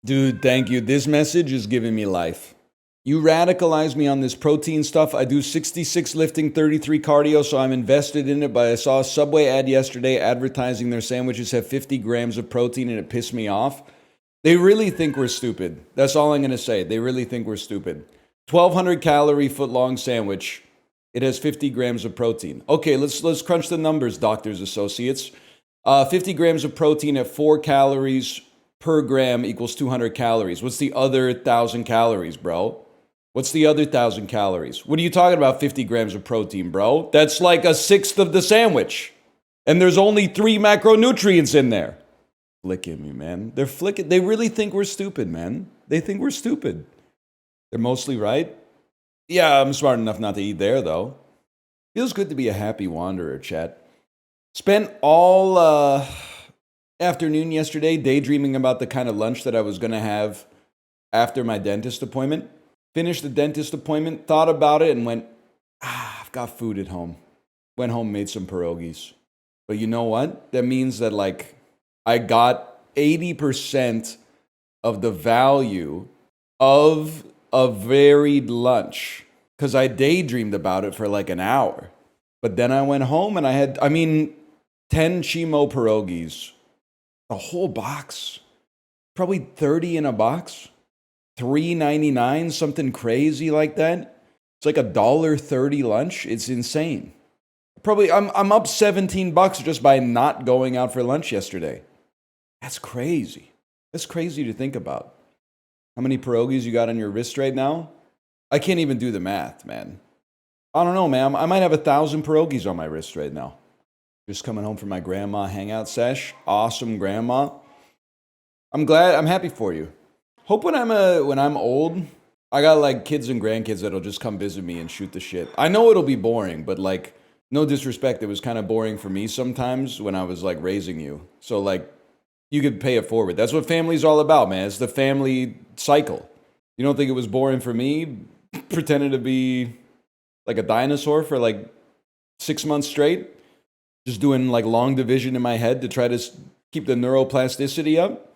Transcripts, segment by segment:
Dude, thank you. This message is giving me life. You radicalized me on this protein stuff. I do 66 lifting, 33 cardio, so I'm invested in it. But I saw a Subway ad yesterday advertising their sandwiches have 50 grams of protein, and it pissed me off. They really think we're stupid. That's all I'm going to say. They really think we're stupid. 1,200 calorie foot-long sandwich. It has 50 grams of protein. Okay, let's crunch the numbers, doctors, associates. 50 grams of protein at 4 calories per gram equals 200 calories. What's the other 1,000 calories, bro? What's the other 1,000 calories? What are you talking about 50 grams of protein, bro? That's like a sixth of the sandwich. And there's only 3 macronutrients in there. Flicking me, man. They're flicking. They really think we're stupid, man. They think we're stupid. They're mostly right. Yeah, I'm smart enough not to eat there, though. Feels good to be a happy wanderer, chat. Spent all afternoon yesterday daydreaming about the kind of lunch that I was going to have after my dentist appointment. Finished the dentist appointment, thought about it, and went, I've got food at home. Went home, made some pierogis. But you know what? That means that, like, I got 80% of the value of a varied lunch because I daydreamed about it for like an hour. But then I went home and I had, 10 chimo pierogis. A whole box. Probably 30 in a box. $3.99, something crazy like that. It's like $1.30 lunch. It's insane. Probably I'm up $17 just by not going out for lunch yesterday. That's crazy. That's crazy to think about. How many pierogis you got on your wrist right now? I can't even do the math, man. I don't know, man. I might have 1,000 pierogis on my wrist right now. Just coming home from my grandma hangout sesh. Awesome grandma. I'm glad. I'm happy for you. Hope when I'm old, I got like kids and grandkids that'll just come visit me and shoot the shit. I know it'll be boring, but like, no disrespect, it was kind of boring for me sometimes when I was like raising you. So like, you could pay it forward. That's what family's all about, man. It's the family cycle. You don't think it was boring for me pretending to be like a dinosaur for like 6 months straight? Just doing like long division in my head to try to keep the neuroplasticity up?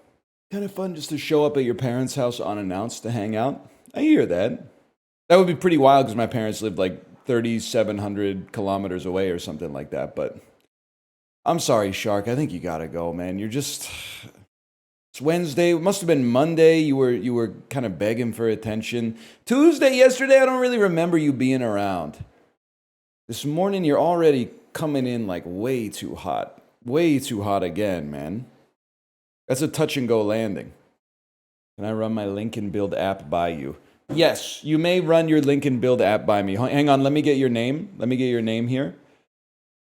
Kind of fun just to show up at your parents' house unannounced to hang out. I hear that. That would be pretty wild because my parents lived like 3,700 kilometers away or something like that. But I'm sorry, Shark. I think you gotta go, man. It's Wednesday. It must have been Monday. You were kind of begging for attention. Tuesday, yesterday, I don't really remember you being around. This morning, you're already coming in like way too hot. Way too hot again, man. That's a touch and go landing. Can I run my Lincoln Build app by you? Yes, you may run your Lincoln Build app by me. Hang on, let me get your name. Let me get your name here.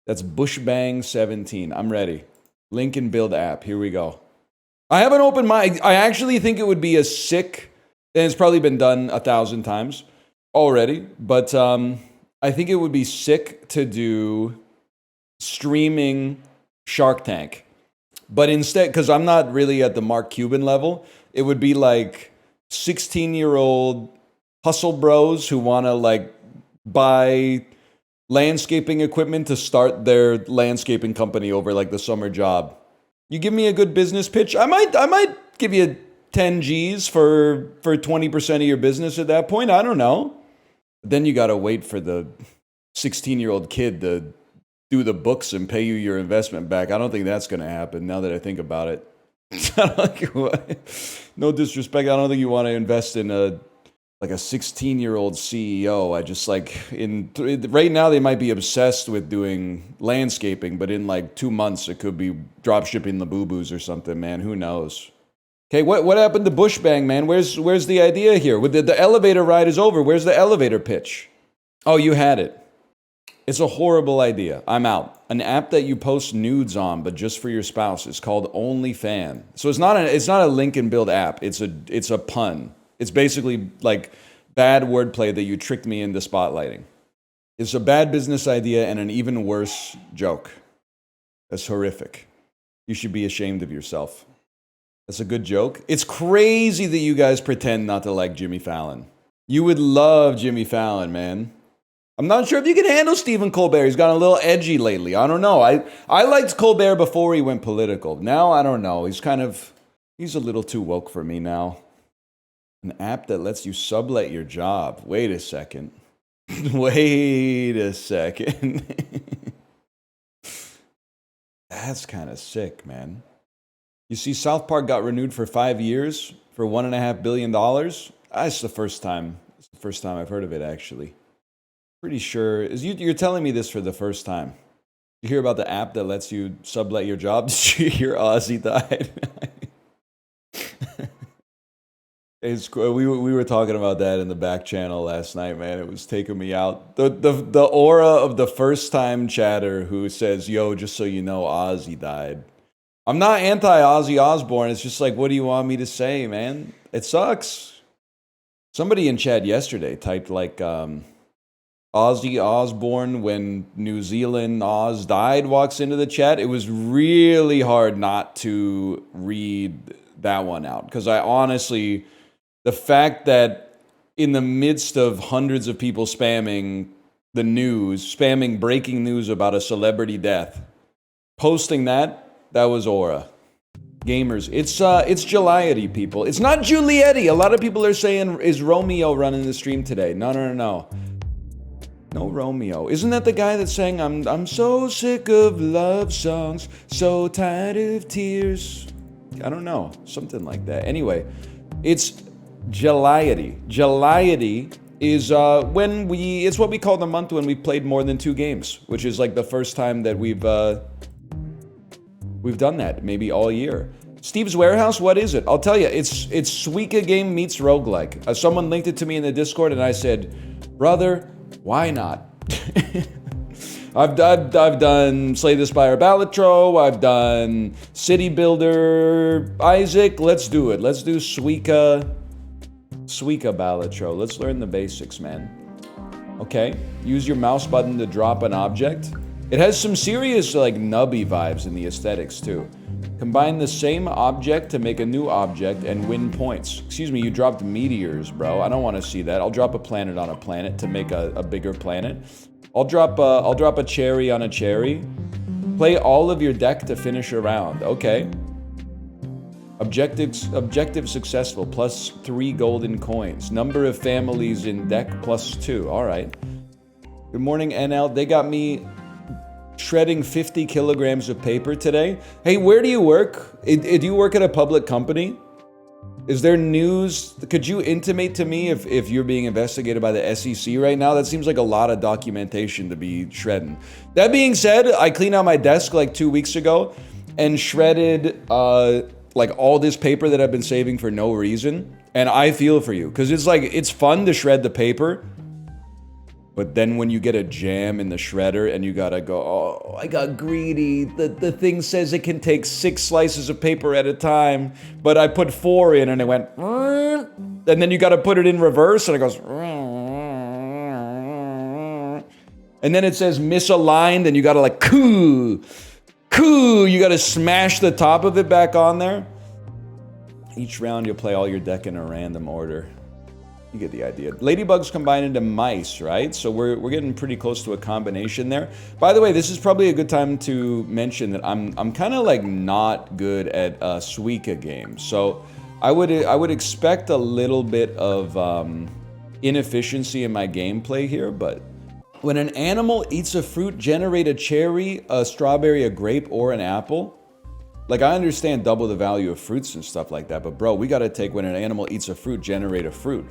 That's Bushbang17. I'm ready. Lincoln Build app. Here we go. I have an open mind. I actually think it would be a sick, and it's probably been done 1,000 times already, but I think it would be sick to do streaming Shark Tank. But instead, because I'm not really at the Mark Cuban level, it would be like 16-year-old hustle bros who want to like buy landscaping equipment to start their landscaping company over like the summer job. You give me a good business pitch, I might give you 10 G's for 20% of your business at that point. I don't know. But then you got to wait for the 16-year-old kid to do the books and pay you your investment back. I don't think that's going to happen now that I think about it. No disrespect. I don't think you want to invest in a 16-year-old CEO. I just right now they might be obsessed with doing landscaping, but in like 2 months it could be drop shipping Labubus or something, man. Who knows? Okay, what happened to Bushbang, man? Where's the idea here? The elevator ride is over. Where's the elevator pitch? Oh, you had it. It's a horrible idea. I'm out. An app that you post nudes on, but just for your spouse. It's called OnlyFan. So it's not a Lincoln Build app. It's a pun. It's basically like bad wordplay that you tricked me into spotlighting. It's a bad business idea and an even worse joke. That's horrific. You should be ashamed of yourself. That's a good joke. It's crazy that you guys pretend not to like Jimmy Fallon. You would love Jimmy Fallon, man. I'm not sure if you can handle Stephen Colbert. He's gotten a little edgy lately. I don't know. I liked Colbert before he went political. Now, I don't know. He's kind of He's a little too woke for me now. An app that lets you sublet your job. Wait a second. Wait a second. That's kind of sick, man. You see, South Park got renewed for 5 years for $1.5 billion. That's the first time. It's the first time I've heard of it, actually. Pretty sure. You're telling me this for the first time. You hear about the app that lets you sublet your job? Did you hear Ozzy died? We were talking about that in the back channel last night, man. It was taking me out. The aura of the first time chatter who says, yo, just so you know, Ozzy died. I'm not anti-Ozzy Osbourne. It's just like, what do you want me to say, man? It sucks. Somebody in chat yesterday typed like Ozzy Osbourne when New Zealand Oz died walks into the chat. It was really hard not to read that one out because I honestly... The fact that in the midst of hundreds of people spamming the news, spamming breaking news about a celebrity death, posting that was aura. Gamers, it's Juliety, people. It's not Julietti. A lot of people are saying, is Romeo running the stream today? No. No Romeo. Isn't that the guy that's saying, I'm so sick of love songs, so tired of tears? I don't know. Something like that. Anyway, it's... Juliety. Juliety is it's what we call the month when we played more than 2 games, which is like the first time that we've done that, maybe all year. Steve's Warehouse, what is it? I'll tell you, it's Suika game meets roguelike. Someone linked it to me in the Discord and I said, brother, why not? I've done Slay the Spire Balatro, I've done City Builder, Isaac, let's do it. Let's do Suika Balatro. Let's learn the basics, man. Okay, use your mouse button to drop an object. It has some serious like Nubby vibes in the aesthetics too. Combine the same object to make a new object and win points. Excuse me, you dropped meteors, bro. I don't want to see that. I'll drop a planet on a planet to make a bigger planet. I'll drop a cherry on a cherry. Play all of your deck to finish a round. Okay. Objective successful, +3 golden coins. Number of families in deck, +2. All right. Good morning, NL. They got me shredding 50 kilograms of paper today. Hey, where do you work? Do you work at a public company? Is there news? Could you intimate to me if you're being investigated by the SEC right now? That seems like a lot of documentation to be shredding. That being said, I cleaned out my desk like 2 weeks ago and shredded like all this paper that I've been saving for no reason. And I feel for you because it's like, it's fun to shred the paper. But then when you get a jam in the shredder and you gotta go, oh, I got greedy. The thing says it can take 6 slices of paper at a time, but I put 4 in and it went, and then you gotta put it in reverse and it goes, and then it says misaligned and you gotta like, you gotta smash the top of it back on there. Each round you'll play all your deck in a random order. You get the idea. Ladybugs combine into mice, right? So we're getting pretty close to a combination there. By the way, this is probably a good time to mention that I'm kind of like not good at Suika games. So I would expect a little bit of inefficiency in my gameplay here, but when an animal eats a fruit, generate a cherry, a strawberry, a grape, or an apple. Like, I understand double the value of fruits and stuff like that, but bro, we gotta take when an animal eats a fruit, generate a fruit.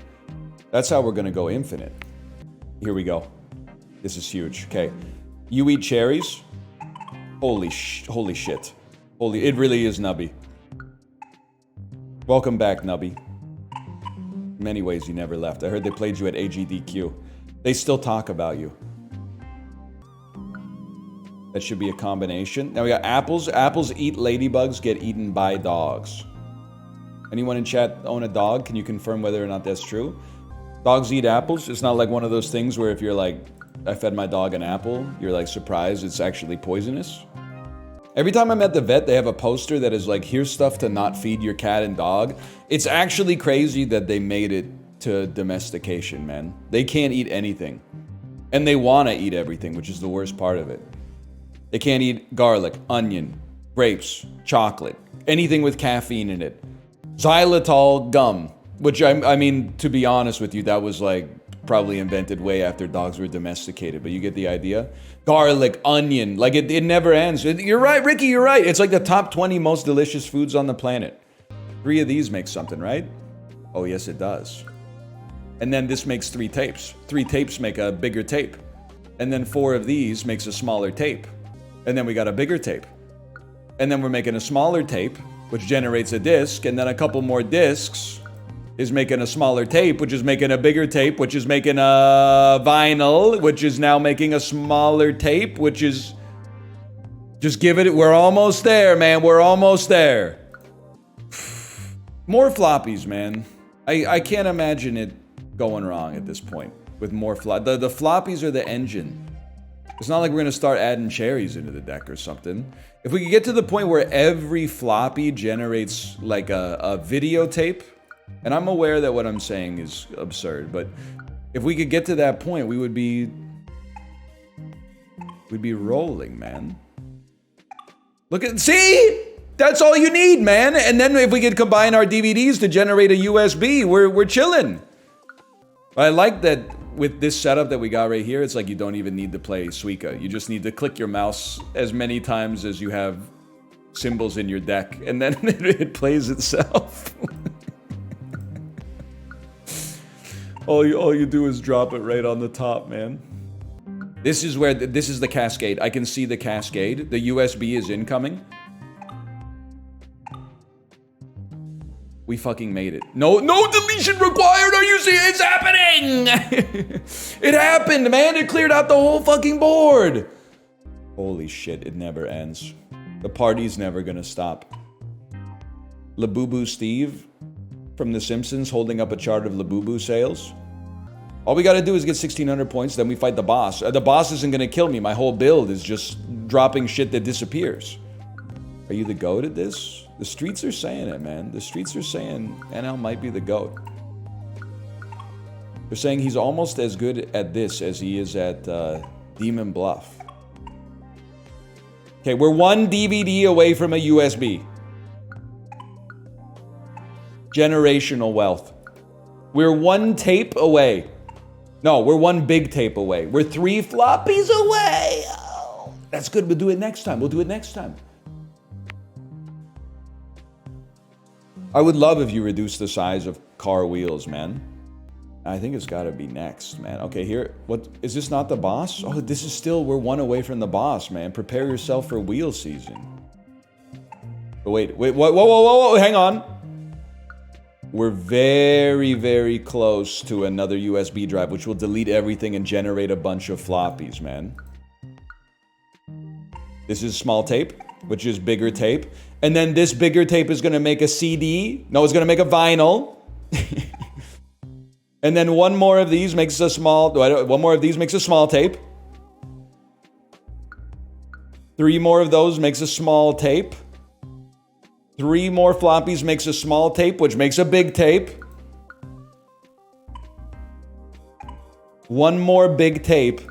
That's how we're gonna go infinite. Here we go. This is huge. Okay, you eat cherries. Holy shit. It really is Nubby. Welcome back, Nubby. In many ways, you never left. I heard they played you at AGDQ. They still talk about you. That should be a combination. Now we got apples. Apples eat ladybugs, get eaten by dogs. Anyone in chat own a dog? Can you confirm whether or not that's true? Dogs eat apples. It's not like one of those things where if you're like, I fed my dog an apple, you're like surprised it's actually poisonous. Every time I'm at the vet, they have a poster that is like, here's stuff to not feed your cat and dog. It's actually crazy that they made it to domestication, man. They can't eat anything. And they want to eat everything, which is the worst part of it. They can't eat garlic, onion, grapes, chocolate, anything with caffeine in it. Xylitol gum, which I mean, to be honest with you, that was like probably invented way after dogs were domesticated, but you get the idea. Garlic, onion, like it never ends. You're right, Ricky, you're right. It's like the top 20 most delicious foods on the planet. 3 of these make something, right? Oh, yes, it does. And then this makes 3 tapes. 3 tapes make a bigger tape. And then 4 of these makes a smaller tape. And then we got a bigger tape. And then we're making a smaller tape, which generates a disc. And then a couple more discs is making a smaller tape, which is making a bigger tape, which is making a vinyl, which is now making a smaller tape, which is... Just give it... We're almost there, man. We're almost there. More floppies, man. I can't imagine it going wrong at this point with more the floppies are the engine. It's not like we're gonna start adding cherries into the deck or something. If we could get to the point where every floppy generates like a videotape, and I'm aware that what I'm saying is absurd, but if we could get to that point, we'd be rolling, man. Look at, see? That's all you need, man. And then if we could combine our DVDs to generate a USB, we're chilling. I like that with this setup that we got right here, it's like you don't even need to play Suika. You just need to click your mouse as many times as you have symbols in your deck, and then it plays itself. all you do is drop it right on the top, man. This is where, this is the cascade. I can see the cascade. The USB is incoming. We fucking made it. No deletion required. Are you serious? It's happening. It happened, man. It cleared out the whole fucking board. Holy shit, it never ends. The party's never gonna stop. Labubu Steve from The Simpsons holding up a chart of Labubu sales. All we gotta do is get 1,600 points, then we fight the boss. The boss isn't gonna kill me. My whole build is just dropping shit that disappears. Are you the GOAT at this? The streets are saying it, man. The streets are saying NL might be the GOAT. They're saying he's almost as good at this as he is at Demon Bluff. Okay, we're 1 DVD away from a USB. Generational wealth. We're 1 tape away. No, we're 1 big tape away. We're 3 floppies away. Oh, that's good. We'll do it next time. We'll do it next time. I would love if you reduce the size of car wheels, man. I think it's got to be next, man. Okay, here. What is this? Not the boss? Oh, this is still, we're 1 away from the boss, man. Prepare yourself for wheel season. Oh, wait, whoa, hang on. We're very, very close to another USB drive, which will delete everything and generate a bunch of floppies, man. This is small tape, which is bigger tape. And then this bigger tape is going to make a CD. No, it's going to make a vinyl. And then 1 more of these makes a small... 1 more of these makes a small tape. 3 more of those makes a small tape. 3 more floppies makes a small tape, which makes a big tape. 1 more big tape.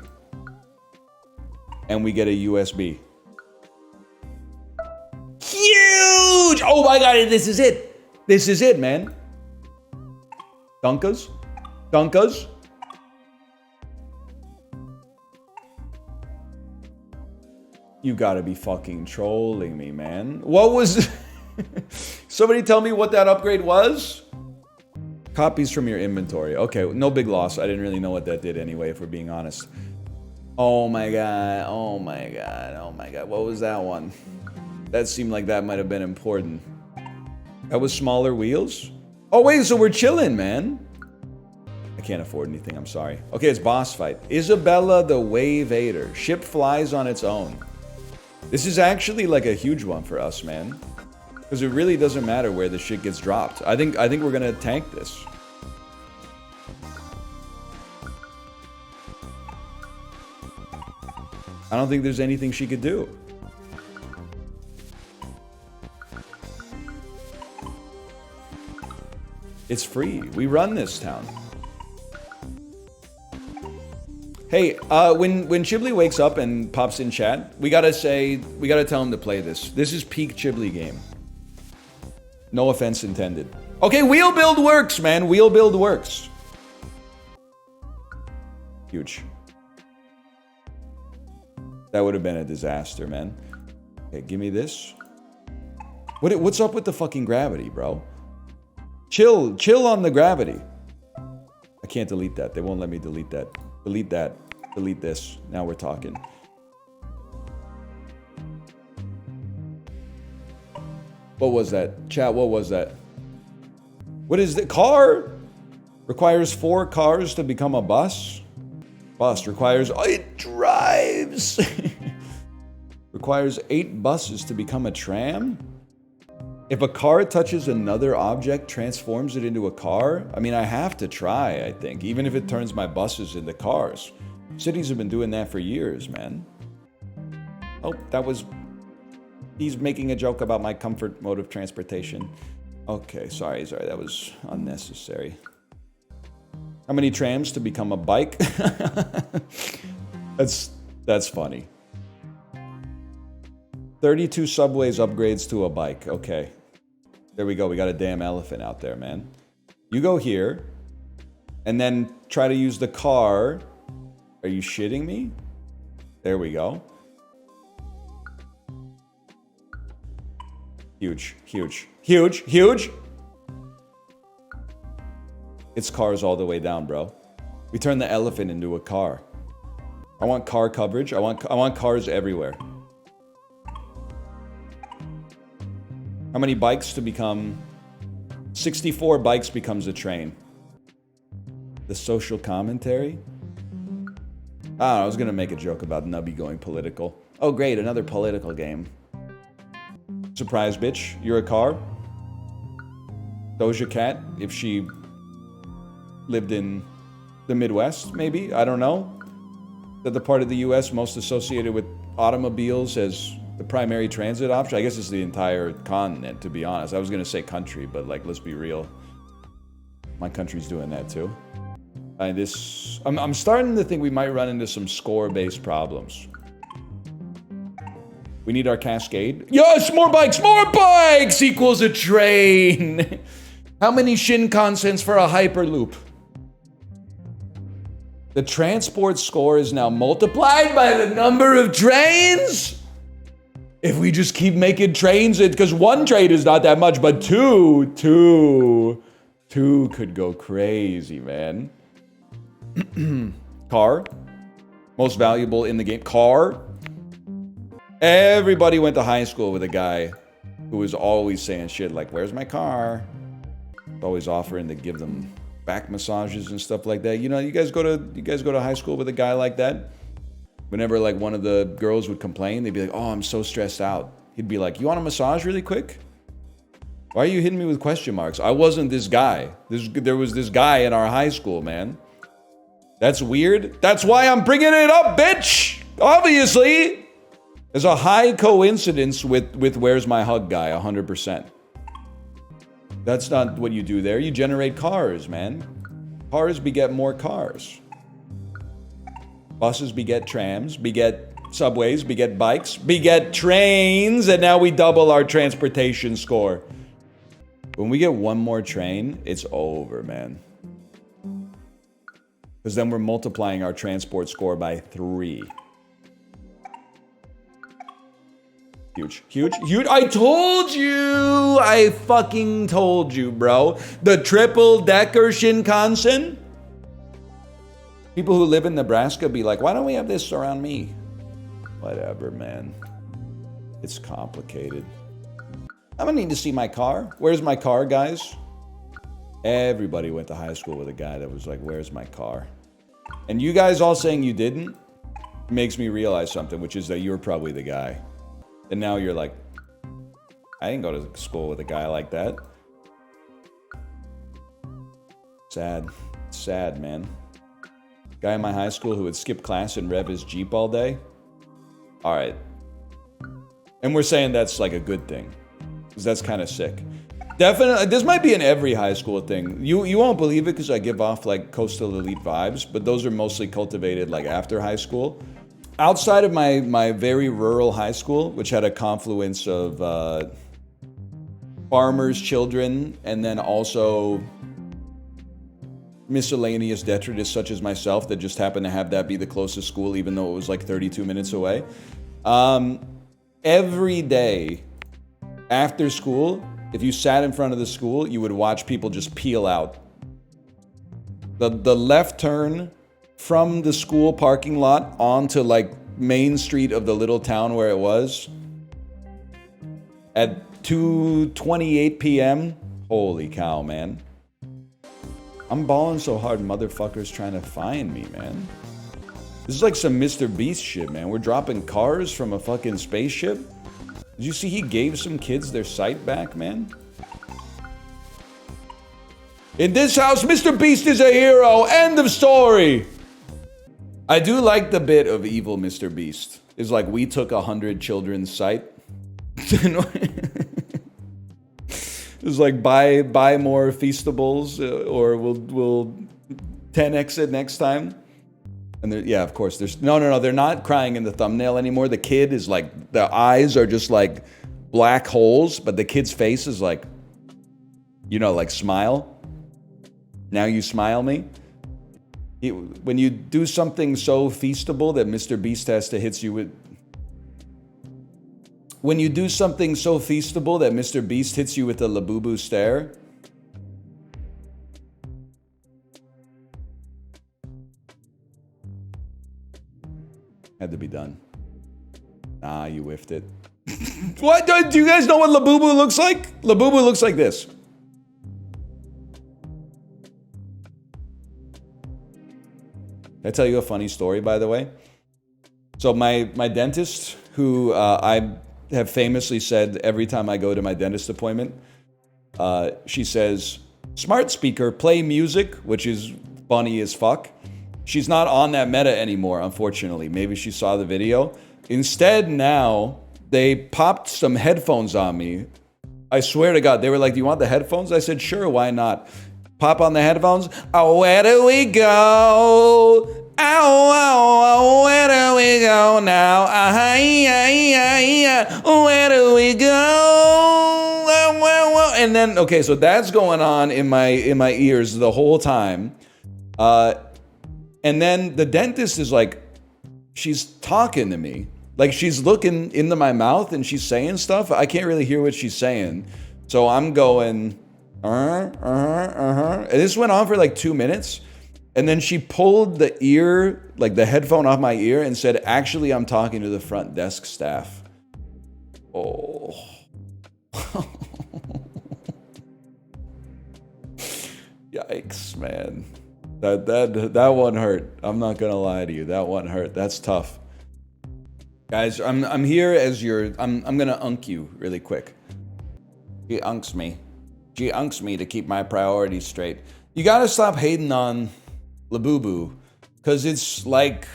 And we get a USB. Huge! Oh my god, this is it. This is it, man. Dunkas? Dunkas? You gotta be fucking trolling me, man. What was... Somebody tell me what that upgrade was? Copies from your inventory. Okay, no big loss. I didn't really know what that did anyway, if we're being honest. Oh my god. Oh my god. Oh my god. What was that one? That seemed like that might have been important. That was smaller wheels? Oh wait, so we're chilling, man. I can't afford anything, I'm sorry. Okay, it's boss fight. Isabella the Wave Aider. Ship flies on its own. This is actually like a huge one for us, man. Because it really doesn't matter where the shit gets dropped. I think we're gonna tank this. I don't think there's anything she could do. It's free. We run this town. Hey, when Chiblee wakes up and pops in chat, we gotta tell him to play this. This is peak Chiblee game. No offense intended. Okay, wheel build works, man. Wheel build works. Huge. That would have been a disaster, man. Okay, give me this. What's up with the fucking gravity, bro? Chill on the gravity. I can't delete that. They won't let me delete that. Delete that. Delete this. Now we're talking. What was that? Chat, what was that? What is the car? Requires 4 cars to become a bus? Bus requires... Oh, it drives! Requires 8 buses to become a tram? If a car touches another object, transforms it into a car? I mean, I have to try, I think. Even if it turns my buses into cars. Cities have been doing that for years, man. Oh, that was... He's making a joke about my comfort mode of transportation. Okay, sorry, that was unnecessary. How many trams to become a bike? That's funny. 32 subways upgrades to a bike. Okay. There we go. We got a damn elephant out there, man. You go here, and then try to use the car. Are you shitting me? There we go. Huge, huge, huge, huge. It's cars all the way down, bro. We turned the elephant into a car. I want car coverage. I want cars everywhere. How many bikes to become... 64 bikes becomes a train. The social commentary? I was gonna make a joke about Nubby going political. Oh great, another political game. Surprise, bitch. You're a car? Doja Cat, if she lived in the Midwest, maybe? I don't know. That the part of the US most associated with automobiles as the primary transit option? I guess it's the entire continent, to be honest. I was gonna say country, but like, let's be real. My country's doing that too. I'm starting to think we might run into some score-based problems. We need our cascade. Yes, more bikes equals a train. How many Shinkansens for a Hyperloop? The transport score is now multiplied by the number of trains? If we just keep making trains, because 1 train is not that much, but two could go crazy, man. Car. Most valuable in the game. Car. Everybody went to high school with a guy who was always saying shit like, where's my car? Always offering to give them back massages and stuff like that. You know, you guys go to high school with a guy like that? Whenever like one of the girls would complain, they'd be like, oh, I'm so stressed out. He'd be like, you want a massage really quick? Why are you hitting me with question marks? I wasn't this guy. There was this guy in our high school, man. That's weird. That's why I'm bringing it up, bitch! Obviously! There's a high coincidence with Where's My Hug guy, 100%. That's not what you do there. You generate cars, man. Cars beget more cars. Buses beget trams, beget subways, beget bikes, beget trains, and now we double our transportation score. When we get 1 more train, it's over, man. Because then we're multiplying our transport score by 3. Huge, huge, huge. I told you! I fucking told you, bro. The triple-decker Shinkansen? People who live in Nebraska be like, why don't we have this around me? Whatever, man. It's complicated. I'm gonna need to see my car. Where's my car, guys? Everybody went to high school with a guy that was like, where's my car? And you guys all saying you didn't makes me realize something, which is that you're probably the guy. And now you're like, I didn't go to school with a guy like that. Sad. Sad, man. Guy in my high school who would skip class and rev his Jeep all day. All right. And we're saying that's like a good thing. Because that's kind of sick. Definitely, this might be in every high school thing. You won't believe it because I give off like coastal elite vibes, but those are mostly cultivated like after high school. Outside of my very rural high school, which had a confluence of farmers' children, and then also miscellaneous detritus such as myself that just happened to have that be the closest school, even though it was like 32 minutes away. Every day after school, if you sat in front of the school, you would watch people just peel out. The left turn from the school parking lot onto like Main Street of the little town where it was at 2:28 p.m. Holy cow, man. I'm balling so hard, motherfuckers trying to find me, man. This is like some Mr. Beast shit, man. We're dropping cars from a fucking spaceship. Did you see he gave some kids their sight back, man? In this house, Mr. Beast is a hero. End of story. I do like the bit of evil Mr. Beast. It's like, we took 100 children's sight. It's like, buy more Feastables, or we'll 10x it next time. And yeah, of course, there's no, they're not crying in the thumbnail anymore. The kid is like, the eyes are just like black holes, but the kid's face is like, you know, like smile. Now you smile me. When you do something so Feastable that Mr. Beast has to hit you with. When you do something so Feastable that Mr. Beast hits you with a Labubu stare. Had to be done. Nah, you whiffed it. What? Do you guys know what Labubu looks like? Labubu looks like this. Can I tell you a funny story, by the way? So my dentist, who I have famously said every time I go to my dentist appointment, she says, smart speaker, play music, which is funny as fuck. She's not on that meta anymore, unfortunately. Maybe she saw the video. Instead, now, they popped some headphones on me. I swear to God, they were like, do you want the headphones? I said, sure, why not? Pop on the headphones. Oh, where do we go? Oh, oh, where do we go now? Where do we go? And then, okay, so that's going on in my ears the whole time. And then the dentist is like, she's talking to me. Like, she's looking into my mouth and she's saying stuff. I can't really hear what she's saying. So I'm going, And this went on for like 2 minutes. And then she pulled the ear, like the headphone off my ear and said, actually, I'm talking to the front desk staff. Oh. Yikes, man. That one hurt. I'm not gonna lie to you. That one hurt. That's tough. Guys, I'm here as your I'm gonna unk you really quick. She unks me. She unks me to keep my priorities straight. You gotta stop hating on Labubu, because it's like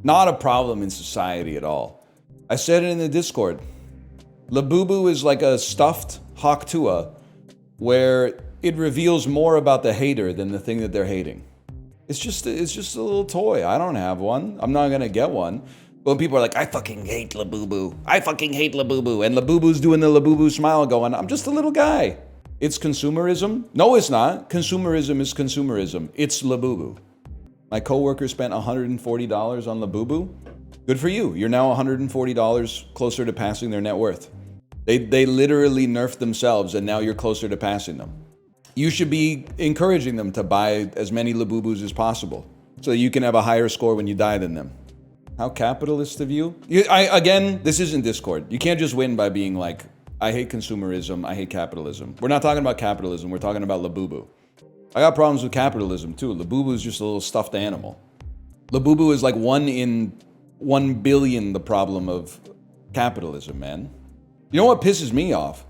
not a problem in society at all. I said it in the Discord. Labubu is like a stuffed Hawk Tuah, where it reveals more about the hater than the thing that they're hating. It's just a little toy. I don't have one. I'm not gonna get one. But when people are like, I fucking hate Labubu. I fucking hate Labubu. And Labubu's doing the Labubu smile going, I'm just a little guy. It's consumerism? No, it's not. Consumerism is consumerism. It's Labubu. My coworker spent $140 on Labubu. Good for you. You're now $140 closer to passing their net worth. They literally nerfed themselves and now you're closer to passing them. You should be encouraging them to buy as many Labubus as possible so that you can have a higher score when you die than them. How capitalist of you? Again, this isn't Discord. You can't just win by being like, I hate consumerism, I hate capitalism. We're not talking about capitalism, we're talking about Labubu. I got problems with capitalism too. Labubu is just a little stuffed animal. Labubu is like 1 in 1 billion the problem of capitalism, man. You know what pisses me off?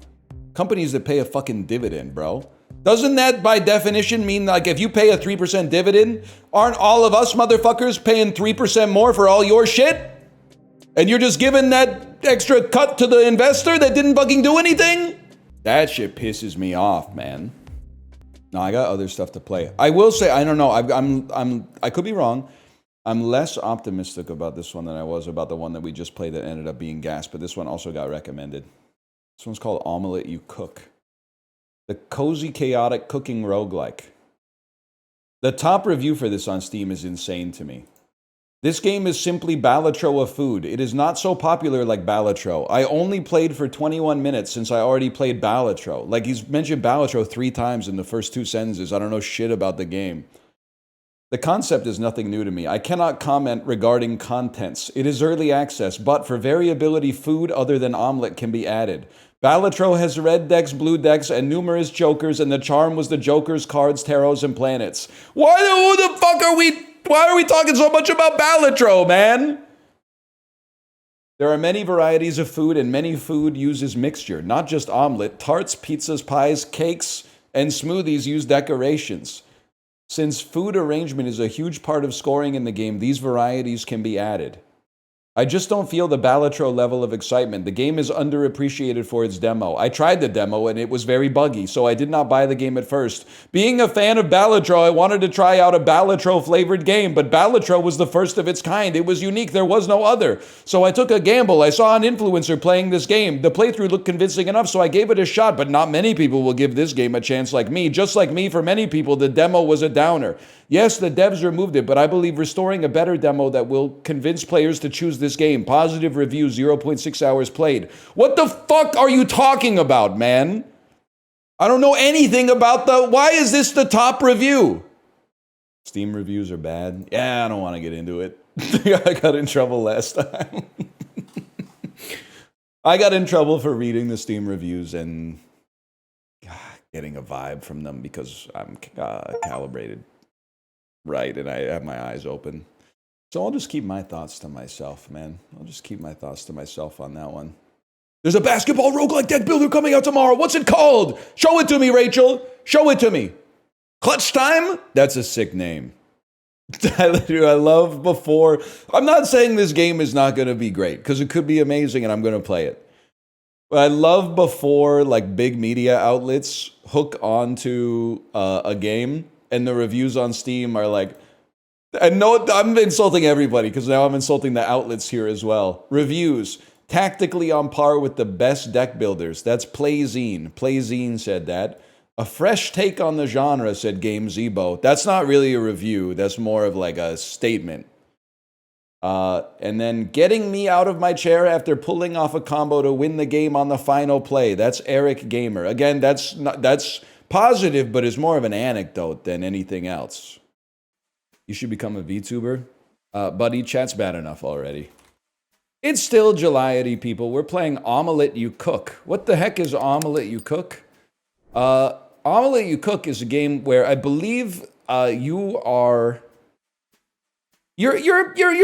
Companies that pay a fucking dividend, bro. Doesn't that by definition mean like if you pay a 3% dividend, aren't all of us motherfuckers paying 3% more for all your shit? And you're just giving that extra cut to the investor that didn't fucking do anything? That shit pisses me off, man. No, I got other stuff to play. I will say, I don't know, I could be wrong. I'm less optimistic about this one than I was about the one that we just played that ended up being gas, but this one also got recommended. This one's called Omelet You Cook. The cozy, chaotic cooking roguelike. The top review for this on Steam is insane to me. This game is simply Balatro of food. It is not so popular like Balatro. I only played for 21 minutes since I already played Balatro. Like, he's mentioned Balatro 3 times in the first 2 sentences. I don't know shit about the game. The concept is nothing new to me. I cannot comment regarding contents. It is early access, but for variability, food other than omelet can be added. Balatro has red decks, blue decks, and numerous jokers, and the charm was the jokers, cards, tarots, and planets. Why are we talking so much about Balatro, man? There are many varieties of food, and many food uses mixture, not just omelet. Tarts, pizzas, pies, cakes, and smoothies use decorations. Since food arrangement is a huge part of scoring in the game, these varieties can be added. I just don't feel the Balatro level of excitement. The game is underappreciated for its demo. I tried the demo and it was very buggy, so I did not buy the game at first. Being a fan of Balatro, I wanted to try out a Balatro flavored game, but Balatro was the first of its kind. It was unique. There was no other. So I took a gamble. I saw an influencer playing this game. The playthrough looked convincing enough, so I gave it a shot, but not many people will give this game a chance like me. Just like me, for many people, the demo was a downer. Yes, the devs removed it, but I believe restoring a better demo that will convince players to choose this game. Positive review, 0.6 hours played. What the fuck are you talking about, man? I don't know anything about why is this the top review? Steam reviews are bad. Yeah, I don't want to get into it. I got in trouble last time. I got in trouble for reading the Steam reviews and getting a vibe from them because I'm calibrated right and I have my eyes open. So I'll just keep my thoughts to myself, man. I'll just keep my thoughts to myself on that one. There's a basketball roguelike deck builder coming out tomorrow. What's it called? Show it to me, Rachel. Show it to me. Clutch Time? That's a sick name. I love before. I'm not saying this game is not going to be great, because it could be amazing and I'm going to play it. But I love before like big media outlets hook onto a game and the reviews on Steam are like, and no, I'm insulting everybody because now I'm insulting the outlets here as well. Reviews, tactically on par with the best deck builders. That's Playzine. Playzine said that. A fresh take on the genre, said Game Zebo. That's not really a review. That's more of like a statement. And then getting me out of my chair after pulling off a combo to win the game on the final play. That's Eric Gamer. Again, that's positive, but it's more of an anecdote than anything else. You should become a VTuber. Buddy, chat's bad enough already. It's still July-ity, people. We're playing Omelet You Cook. What the heck is Omelet You Cook? Omelet You Cook is a game where I believe you're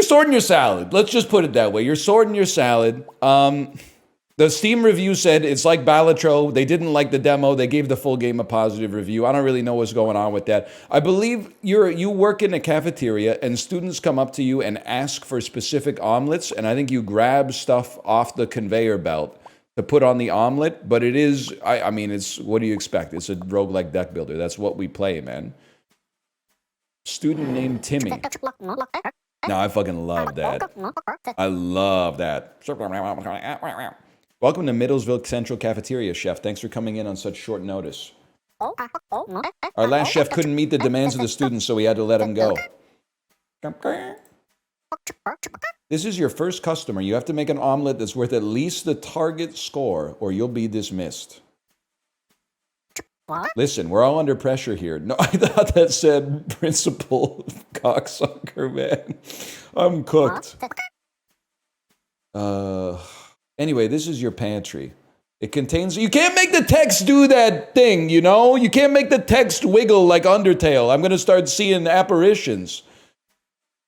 sorting your salad. Let's just put it that way. You're sorting your salad. The Steam review said it's like Balatro. They didn't like the demo. They gave the full game a positive review. I don't really know what's going on with that. I believe you work in a cafeteria and students come up to you and ask for specific omelets, and I think you grab stuff off the conveyor belt to put on the omelet, but it is, I mean, it's, what do you expect? It's a roguelike deck builder. That's what we play, man. Student named Timmy. No, I fucking love that. I love that. Welcome to Middlesville Central Cafeteria, Chef. Thanks for coming in on such short notice. Our last chef couldn't meet the demands of the students, so we had to let him go. This is your first customer. You have to make an omelet that's worth at least the target score, or you'll be dismissed. Listen, we're all under pressure here. No, I thought that said principal cocksucker, man. I'm cooked. Anyway, this is your pantry. It contains... You can't make the text do that thing, you know? You can't make the text wiggle like Undertale. I'm going to start seeing apparitions.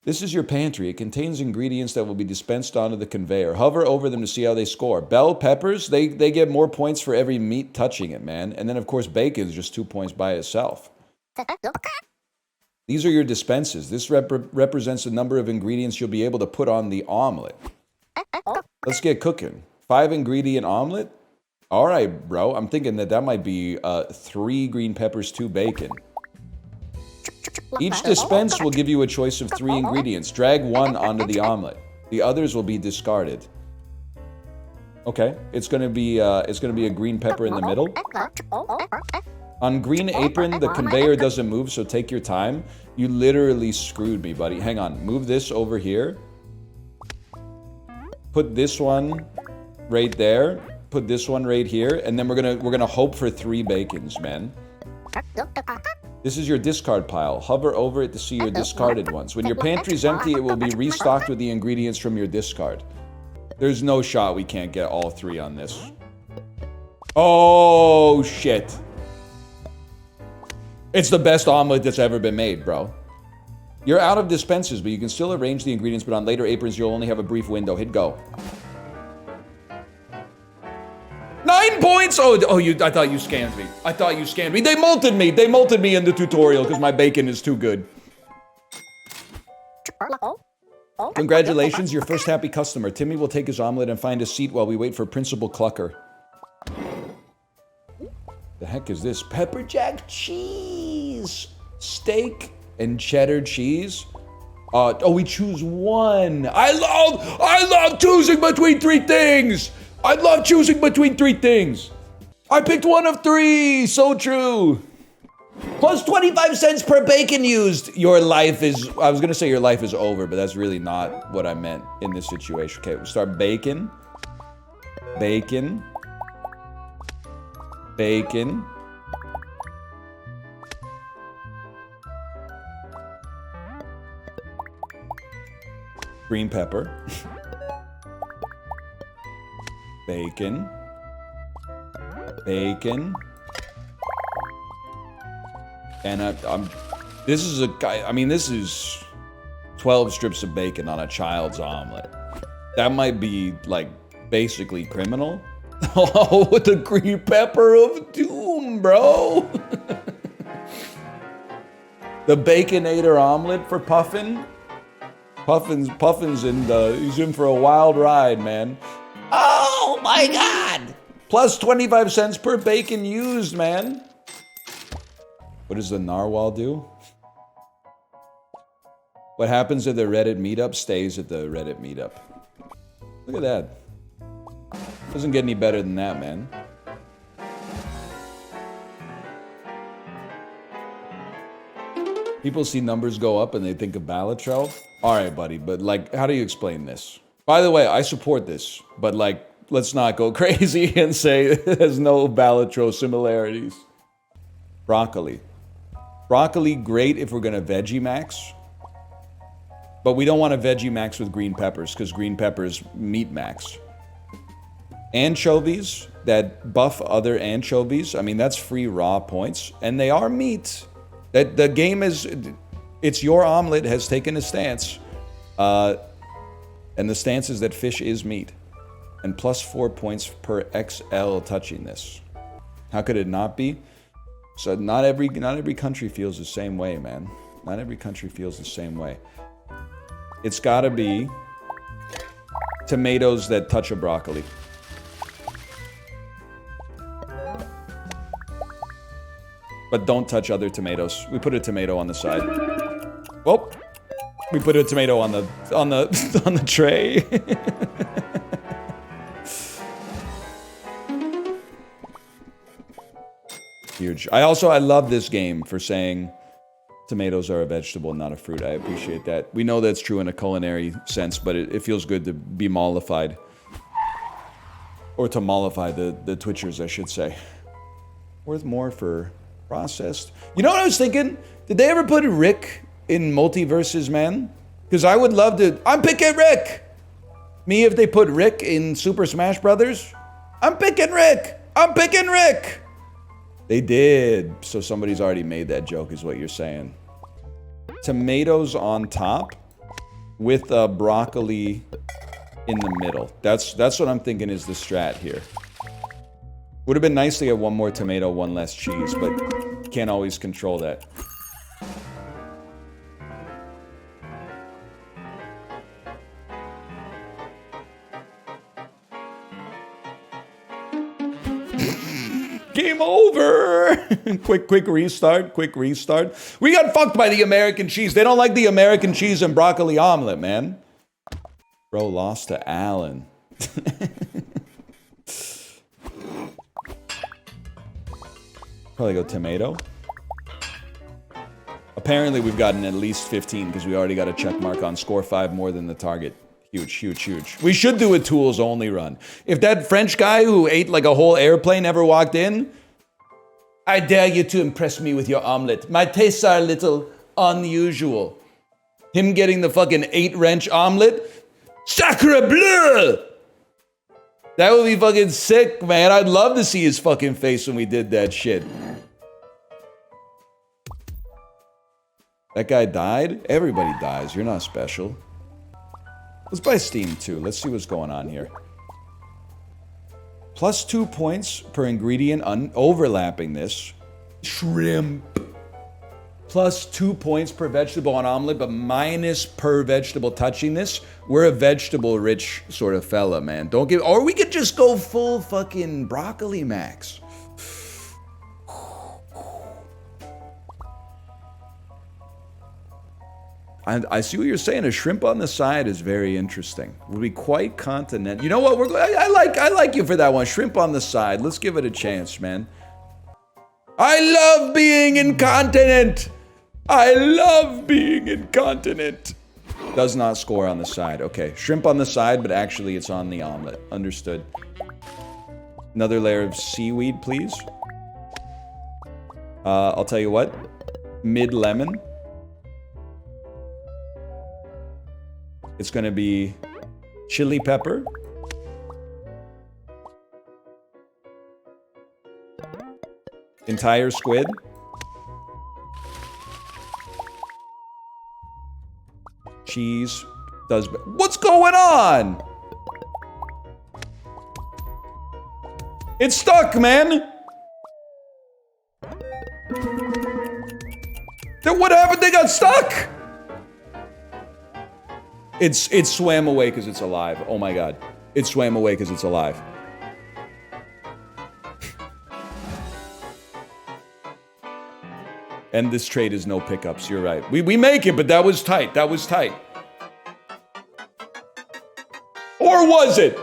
This is your pantry. It contains ingredients that will be dispensed onto the conveyor. Hover over them to see how they score. Bell peppers, they get more points for every meat touching it, man. And then, of course, bacon is just 2 points by itself. These are your dispenses. This represents the number of ingredients you'll be able to put on the omelet. Let's get cooking. 5-ingredient omelet? All right, bro. I'm thinking that might be 3 green peppers, 2 bacon. Each dispense will give you a choice of 3 ingredients. Drag one onto the omelet. The others will be discarded. Okay, it's gonna be a green pepper in the middle. On green apron, the conveyor doesn't move, so take your time. You literally screwed me, buddy. Hang on, move this over here. Put this one right there. Put this one right here, and then we're gonna hope for 3 bacons, man. This is your discard pile. Hover over it to see your discarded ones. When your pantry's empty, it will be restocked with the ingredients from your discard. There's no shot we can't get all 3 on this. Oh, shit. It's the best omelet that's ever been made, bro. You're out of dispensers, but you can still arrange the ingredients, but on later aprons, you'll only have a brief window. Hit go. 9 points! I thought you scammed me. I thought you scammed me. They malted me. They malted me in the tutorial because my bacon is too good. Congratulations, your first happy customer. Timmy will take his omelet and find a seat while we wait for Principal Clucker. The heck is this? Pepper jack cheese, steak, and cheddar cheese. We choose one. I love choosing between 3 things. I love choosing between 3 things. I picked one of 3. So true. Plus 25 cents per bacon used. Your life is, I was gonna say your life is over, but that's really not what I meant in this situation. Okay, we'll start bacon. Bacon. Bacon. Green pepper. Bacon. Bacon. And this is this is 12 strips of bacon on a child's omelet. That might be, like, basically criminal. Oh, with the green pepper of doom, bro. The Baconator omelet for Puffin. Puffin's he's in for a wild ride, man. Oh my God! Plus 25 cents per bacon used, man. What does the narwhal do? What happens at the Reddit meetup stays at the Reddit meetup. Look at that. Doesn't get any better than that, man. People see numbers go up and they think of Balatro. All right, buddy, but, like, how do you explain this? By the way, I support this, but, like, let's not go crazy and say there's no Balatro similarities. Broccoli. Broccoli, great if we're gonna veggie max. But we don't want to veggie max with green peppers, because green peppers meat max. Anchovies that buff other anchovies, I mean, that's free raw points, and they are meat. That the game is, it's your omelet has taken a stance, and the stance is that fish is meat, and plus 4 points per XL touching this. How could it not be? So not every country feels the same way, man. Not every country feels the same way. It's got to be tomatoes that touch a broccoli. But don't touch other tomatoes. We put a tomato on the side. Well, we put a tomato on the on the tray. Huge. I love this game for saying tomatoes are a vegetable, not a fruit. I appreciate that. We know that's true in a culinary sense, but it feels good to be mollified. Or to mollify the Twitchers, I should say. Worth more for processed. You know what I was thinking? Did they ever put Rick in Multiverses, man? Because I would love to. I'm picking Rick! Me, if they put Rick in Super Smash Brothers? I'm picking Rick! I'm picking Rick! They did. So somebody's already made that joke, is what you're saying. Tomatoes on top with broccoli in the middle. That's what I'm thinking is the strat here. Would have been nice to get one more tomato, one less cheese, but can't always control that. Game over! quick restart, quick restart. We got fucked by the American cheese. They don't like the American cheese and broccoli omelet, man. Bro lost to Alan. Probably go tomato. Apparently we've gotten at least 15 because we already got a check mark on score 5 more than the target. Huge, huge, huge. We should do a tools only run. If that French guy who ate like a whole airplane ever walked in, I dare you to impress me with your omelet. My tastes are a little unusual. Him getting the fucking 8-wrench omelet? Sacre bleu! That would be fucking sick, man. I'd love to see his fucking face when we did that shit. That guy died? Everybody dies. You're not special. Let's buy Steam too. Let's see what's going on here. Plus 2 points per ingredient overlapping this. Shrimp. Plus 2 points per vegetable on omelet, but minus per vegetable touching this. We're a vegetable-rich sort of fella, man. Don't give... Or we could just go full fucking broccoli max. I see what you're saying. A shrimp on the side is very interesting. Would be quite continental. You know what? I like you for that one. Shrimp on the side. Let's give it a chance, man. I love being incontinent. I love being incontinent. Does not score on the side. Okay, shrimp on the side, but actually it's on the omelet. Understood. Another layer of seaweed, please. I'll tell you what. Mid-lemon. It's going to be chili pepper. Entire squid. Cheese does... What's going on? It's stuck, man. Then what happened? They got stuck. It swam away because it's alive. Oh my god. It swam away because it's alive. And this trade is no pickups. You're right. We make it, but that was tight. That was tight. Or was it?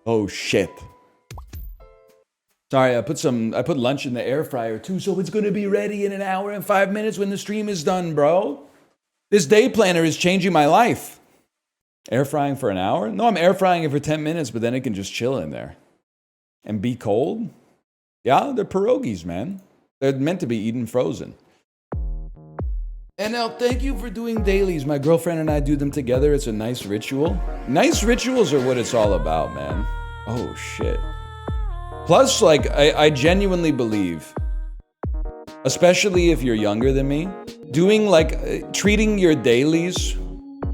Oh shit. Sorry, I put lunch in the air fryer too, so it's gonna be ready in an hour and 5 minutes when the stream is done, bro. This day planner is changing my life. Air frying for an hour? No, I'm air frying it for 10 minutes, but then it can just chill in there. And be cold? Yeah, they're pierogis, man. They're meant to be eaten frozen. And now, thank you for doing dailies. My girlfriend and I do them together. It's a nice ritual. Nice rituals are what it's all about, man. Oh, shit. Plus, like, I genuinely believe, especially if you're younger than me, doing, like, treating your dailies,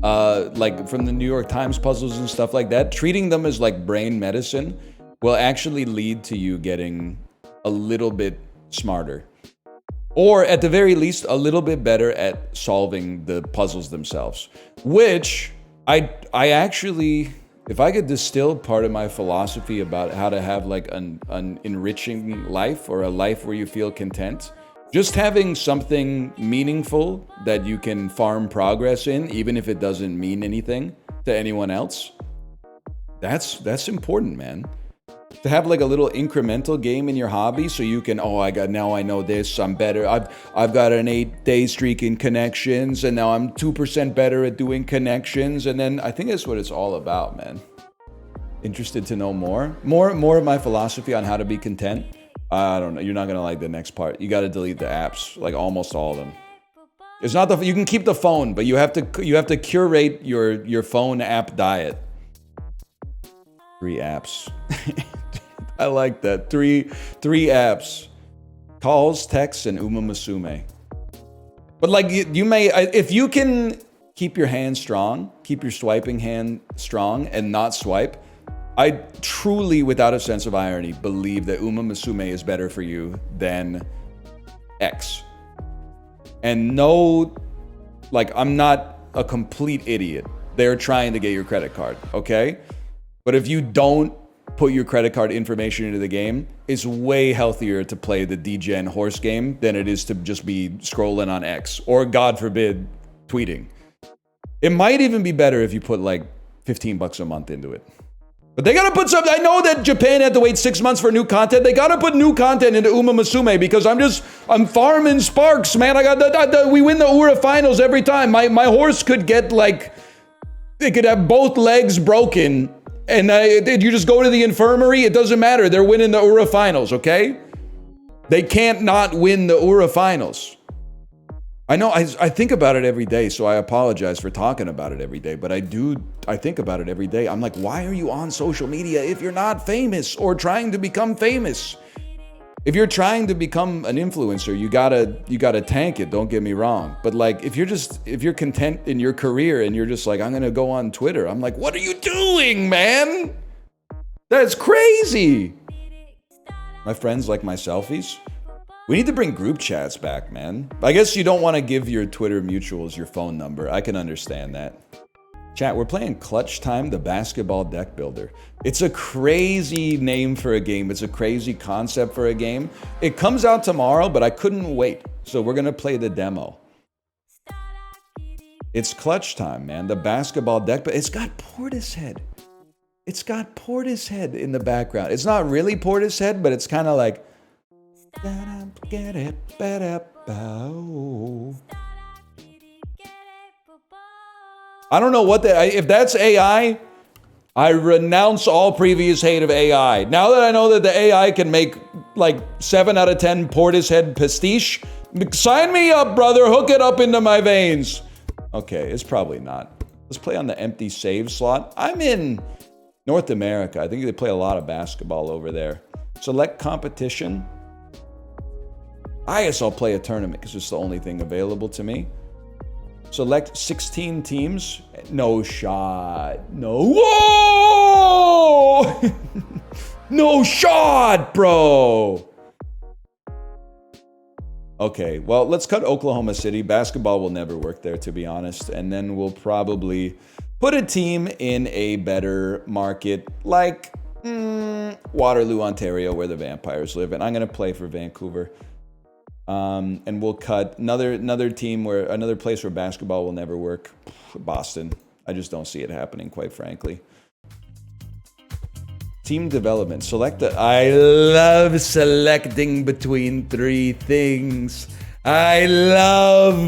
like, from the New York Times puzzles and stuff like that, treating them as, like, brain medicine will actually lead to you getting a little bit smarter. Or, at the very least, a little bit better at solving the puzzles themselves. Which, I actually... If I could distill part of my philosophy about how to have like an enriching life or a life where you feel content, just having something meaningful that you can farm progress in, even if it doesn't mean anything to anyone else, that's important, man. To have like a little incremental game in your hobby so you can, now I know this, I'm better. I've got an 8-day streak in connections and now I'm 2% better at doing connections. And then I think that's what it's all about, man. Interested to know more? More of my philosophy on how to be content? I don't know. You're not going to like the next part. You got to delete the apps, like almost all of them. It's not you can keep the phone, but you have to curate your phone app diet. 3 apps. I like that. Three apps. Calls, texts, and Uma Musume. But like you may, if you can keep your hand strong, keep your swiping hand strong and not swipe, I truly, without a sense of irony, believe that Uma Musume is better for you than X. And no, like, I'm not a complete idiot. They're trying to get your credit card, okay? But if you don't put your credit card information into the game, it's way healthier to play the DGen horse game than it is to just be scrolling on X or, God forbid, tweeting. It might even be better if you put like $15 a month into it. But they gotta put something. I know that Japan had to wait 6 months for new content. They gotta put new content into Uma Musume because I'm farming sparks, man. We win the Ura finals every time. My horse could get like, it could have both legs broken, and you just go to the infirmary. It doesn't matter. They're winning the Ura finals, okay? They can't not win the Ura finals. I know, I think about it every day, so I apologize for talking about it every day, but I think about it every day. I'm like, why are you on social media if you're not famous or trying to become famous? If you're trying to become an influencer, you gotta tank it, don't get me wrong. But like, if you're content in your career and you're just like, I'm gonna go on Twitter, I'm like, what are you doing, man? That's crazy. My friends like my selfies. We need to bring group chats back, man. I guess you don't want to give your Twitter mutuals your phone number. I can understand that. Chat, we're playing Clutch Time, the basketball deck builder. It's a crazy name for a game. It's a crazy concept for a game. It comes out tomorrow, but I couldn't wait. So we're going to play the demo. It's Clutch Time, man. The basketball deck, but it's got Portishead. It's got Portishead in the background. It's not really Portishead, but it's kind of like, I don't know what if that's AI, I renounce all previous hate of AI. Now that I know that the AI can make like 7 out of 10 Portishead pastiche, sign me up, brother. Hook it up into my veins. Okay, it's probably not. Let's play on the empty save slot. I'm in North America. I think they play a lot of basketball over there. Select competition. I guess I'll play a tournament because it's the only thing available to me. Select 16 teams. No shot. No. Whoa! No shot, bro. Okay, well, let's cut Oklahoma City. Basketball will never work there, to be honest. And then we'll probably put a team in a better market like Waterloo, Ontario, where the vampires live. And I'm going to play for Vancouver. And we'll cut another team another place where basketball will never work. Boston. I just don't see it happening, quite frankly. Team development. I love selecting between 3 things. I love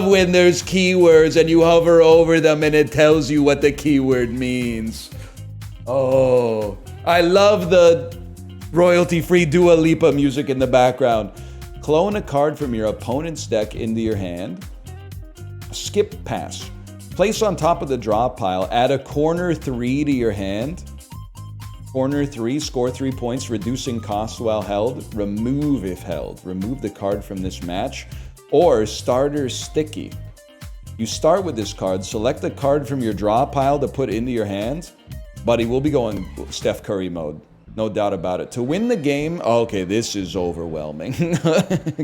when there's keywords and you hover over them and it tells you what the keyword means. Oh, I love the royalty-free Dua Lipa music in the background. Clone a card from your opponent's deck into your hand. Skip pass. Place on top of the draw pile. Add a corner 3 to your hand. Corner 3, score 3 points, reducing cost while held. Remove if held. Remove the card from this match. Or starter sticky. You start with this card. Select the card from your draw pile to put into your hand. Buddy, we'll be going Steph Curry mode. No doubt about it. To win the game, okay, this is overwhelming.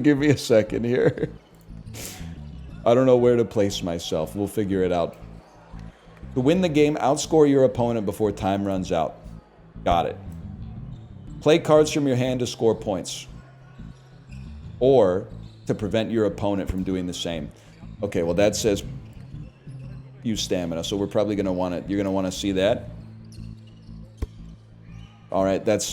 Give me a second here. I don't know where to place myself. We'll figure it out. To win the game, outscore your opponent before time runs out. Got it. Play cards from your hand to score points. Or to prevent your opponent from doing the same. Okay, well that says use stamina, so we're probably going to want it. You're going to want to see that. All right, that's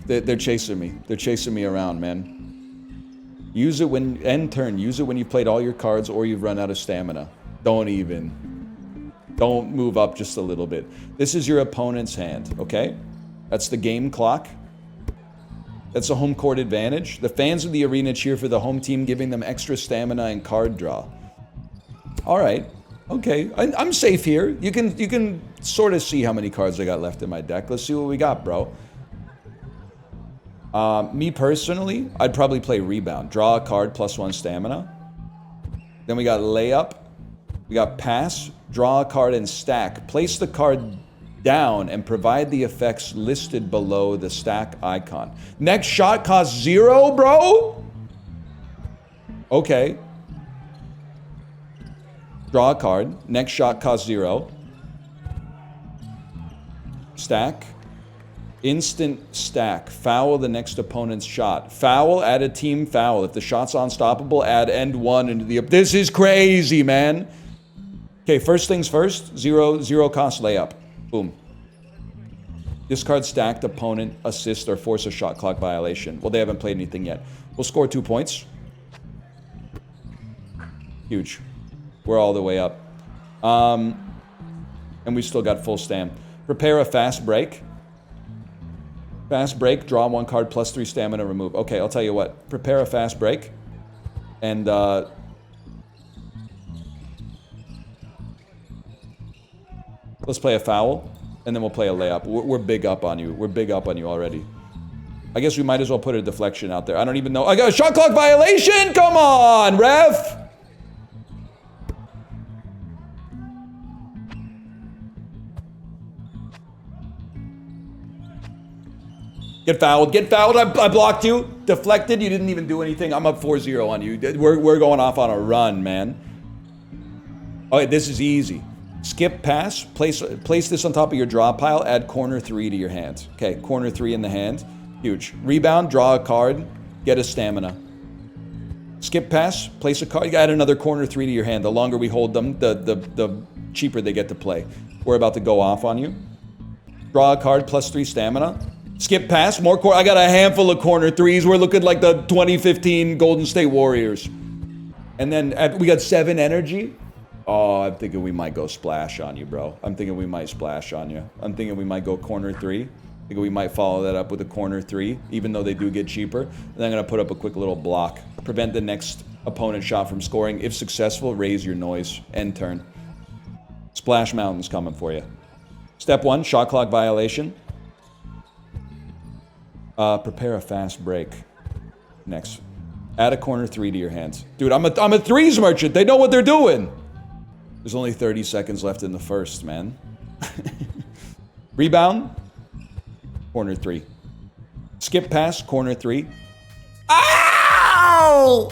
they're chasing me. They're chasing me around, man. Use it when end turn. Use it when you've played all your cards or you've run out of stamina. Don't move up just a little bit. This is your opponent's hand, okay? That's the game clock. That's a home court advantage. The fans of the arena cheer for the home team, giving them extra stamina and card draw. All right. Okay, I'm safe here. You can sort of see how many cards I got left in my deck. Let's see what we got, bro. Me personally, I'd probably play Rebound. Draw a card, +1 stamina. Then we got Layup. We got Pass. Draw a card and stack. Place the card down and provide the effects listed below the stack icon. Next shot costs 0, bro? Okay. Draw a card. Next shot costs 0. Stack. Instant stack. Foul the next opponent's shot. Foul, add a team foul. If the shot's unstoppable, add end 1 into the... This is crazy, man. Okay, first things first, zero cost layup. Boom. Discard stacked opponent, assist, or force a shot clock violation. Well, they haven't played anything yet. We'll score 2 points. Huge. We're all the way up. And we still got full stam. Prepare a fast break. Fast break, draw 1 card, +3 stamina, remove. Okay, I'll tell you what. Prepare a fast break. And, let's play a foul, and then we'll play a layup. We're big up on you. We're big up on you already. I guess we might as well put a deflection out there. I don't even know. I got a shot clock violation! Come on, ref! Get fouled. Get fouled. I blocked you. Deflected. You didn't even do anything. I'm up 4-0 on you. We're going off on a run, man. Okay, this is easy. Skip pass. Place this on top of your draw pile. Add corner 3 to your hand. Okay, corner 3 in the hand. Huge. Rebound. Draw a card. Get a stamina. Skip pass. Place a card. Add another corner 3 to your hand. The longer we hold them, the cheaper they get to play. We're about to go off on you. Draw a card. +3 stamina. Skip pass, more corner. I got a handful of corner 3s. We're looking like the 2015 Golden State Warriors. And then we got 7 energy. Oh, I'm thinking we might go splash on you, bro. I'm thinking we might splash on you. I'm thinking we might go corner 3. I think we might follow that up with a corner 3, even though they do get cheaper. And then I'm going to put up a quick little block. Prevent the next opponent shot from scoring. If successful, raise your noise. End turn. Splash Mountain's coming for you. Step 1, shot clock violation. Prepare a fast break. Next. Add a corner 3 to your hands. Dude, I'm a threes merchant. They know what they're doing. There's only 30 seconds left in the first, man. Rebound. Corner 3. Skip pass. Corner 3. Ow!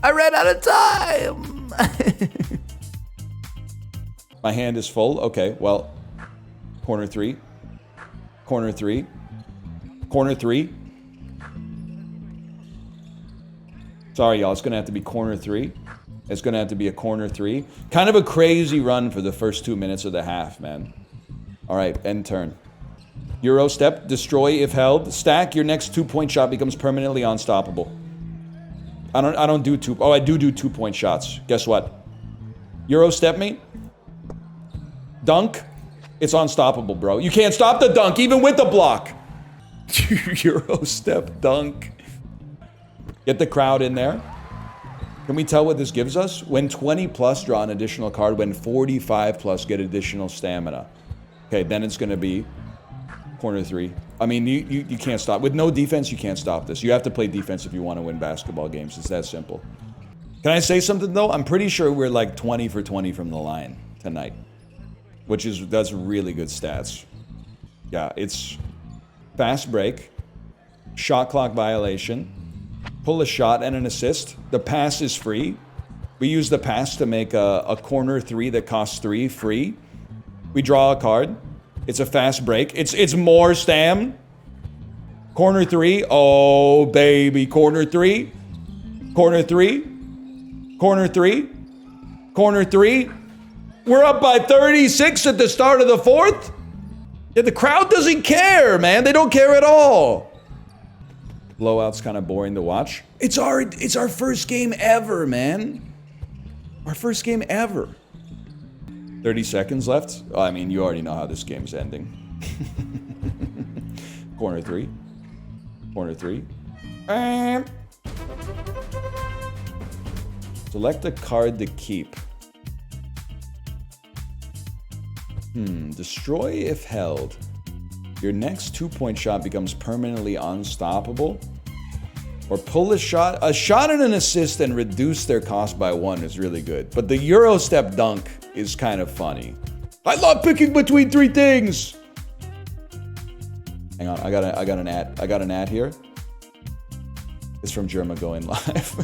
I ran out of time. My hand is full. Okay, well. Corner 3. Corner 3. Corner 3. Sorry, y'all. It's going to have to be corner 3. It's going to have to be a corner 3. Kind of a crazy run for the first 2 minutes of the half, man. All right, end turn. Euro step. Destroy if held. Stack. Your next 2-point shot becomes permanently unstoppable. I don't do 2. Oh, I do 2-point shots. Guess what? Euro step me. Dunk. It's unstoppable, bro. You can't stop the dunk, even with the block. Euro step dunk. Get the crowd in there. Can we tell what this gives us? When 20 plus, draw an additional card. When 45 plus, get additional stamina. Okay, then it's going to be corner 3. I mean, you can't stop. With no defense, you can't stop this. You have to play defense if you want to win basketball games. It's that simple. Can I say something, though? I'm pretty sure we're like 20 for 20 from the line tonight. That's really good stats. Yeah, it's fast break, shot clock violation, pull a shot and an assist. The pass is free. We use the pass to make a corner 3 that costs 3 free. We draw a card. It's a fast break. It's more stam. Corner 3. Oh, baby. Corner 3. Corner 3. Corner 3. Corner 3. We're up by 36 at the start of the 4th. Yeah, the crowd doesn't care, man. They don't care at all. Blowout's kind of boring to watch. It's our first game ever, man. Our first game ever. 30 seconds left. Oh, I mean, you already know how this game's ending. Corner 3. Corner 3. Select a card to keep. Destroy if held. Your next 2-point shot becomes permanently unstoppable. Or pull a shot and an assist and reduce their cost by 1 is really good. But the Euro step dunk is kind of funny. I love picking between 3 things. Hang on, I got an ad. I got an ad here. It's from Germa going live.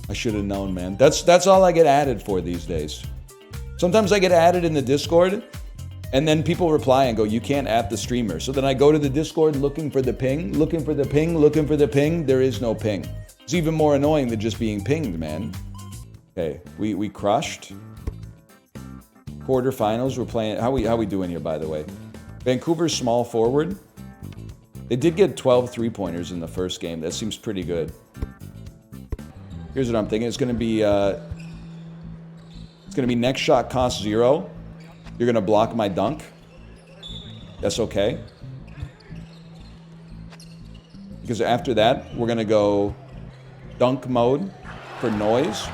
I should have known, man. That's all I get added for these days. Sometimes I get added in the Discord, and then people reply and go, you can't add the streamer. So then I go to the Discord looking for the ping, looking for the ping, looking for the ping. There is no ping. It's even more annoying than just being pinged, man. Okay, we crushed. Quarterfinals, we're playing... How we doing here, by the way? Vancouver small forward. They did get 12 three-pointers in the first game. That seems pretty good. Here's what I'm thinking. It's gonna be next shot cost 0. You're gonna block my dunk. That's okay. Because after that, we're gonna go dunk mode for noise.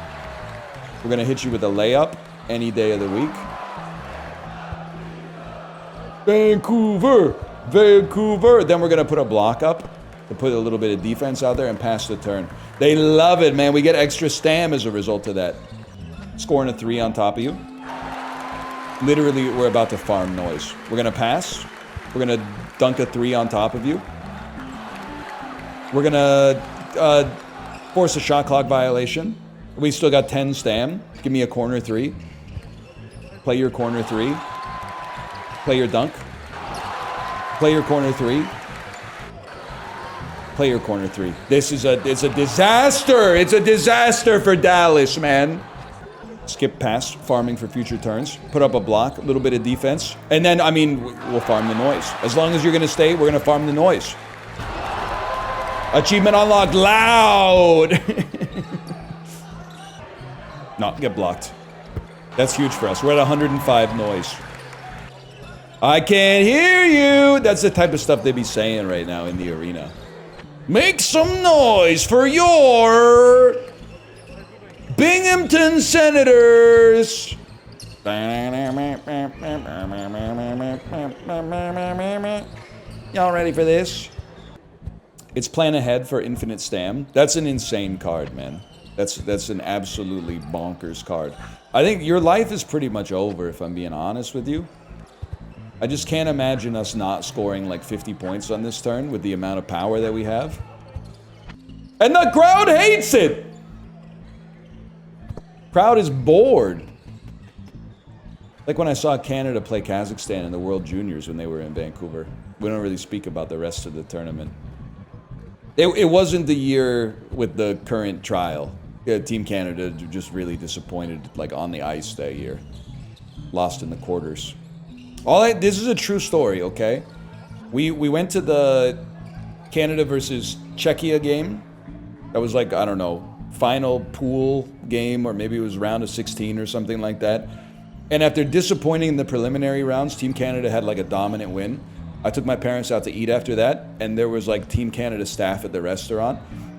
We're gonna hit you with a layup any day of the week. Vancouver! Vancouver! Then we're gonna put a block up to put a little bit of defense out there and pass the turn. They love it, man. We get extra stam as a result of that. Scoring a 3 on top of you. Literally, we're about to farm noise. We're gonna pass. We're gonna dunk a 3 on top of you. We're gonna force a shot clock violation. We still got 10 stam. Give me a corner 3. Play your corner 3. Play your dunk. Play your corner 3. Play your corner 3. It's a disaster. It's a disaster for Dallas, man. Skip past farming for future turns. Put up a block, a little bit of defense. And then, I mean, we'll farm the noise. As long as you're going to stay, we're going to farm the noise. Achievement unlocked. Loud. No, get blocked. That's huge for us. We're at 105 noise. I can't hear you. That's the type of stuff they be saying right now in the arena. Make some noise for your Binghamton Senators. Y'all ready for this? It's plan ahead for infinite stam. That's an insane card, man. That's an absolutely bonkers card. I think your life is pretty much over, if I'm being honest with you. I just can't imagine us not scoring like 50 points on this turn with the amount of power that we have. And the crowd hates it! Crowd is bored. Like when I saw Canada play Kazakhstan in the World Juniors when they were in Vancouver. We don't really speak about the rest of the tournament. It wasn't the year with the current trial. Team Canada just really disappointed, like on the ice that year. Lost in the quarters. This is a true story, okay? We went to the Canada versus Czechia game. That was like, I don't know, final pool game, or maybe it was round of 16 or something like that. And after disappointing in the preliminary rounds, Team Canada had like a dominant win. I took my parents out to eat after that, and there was like Team Canada staff at the restaurant.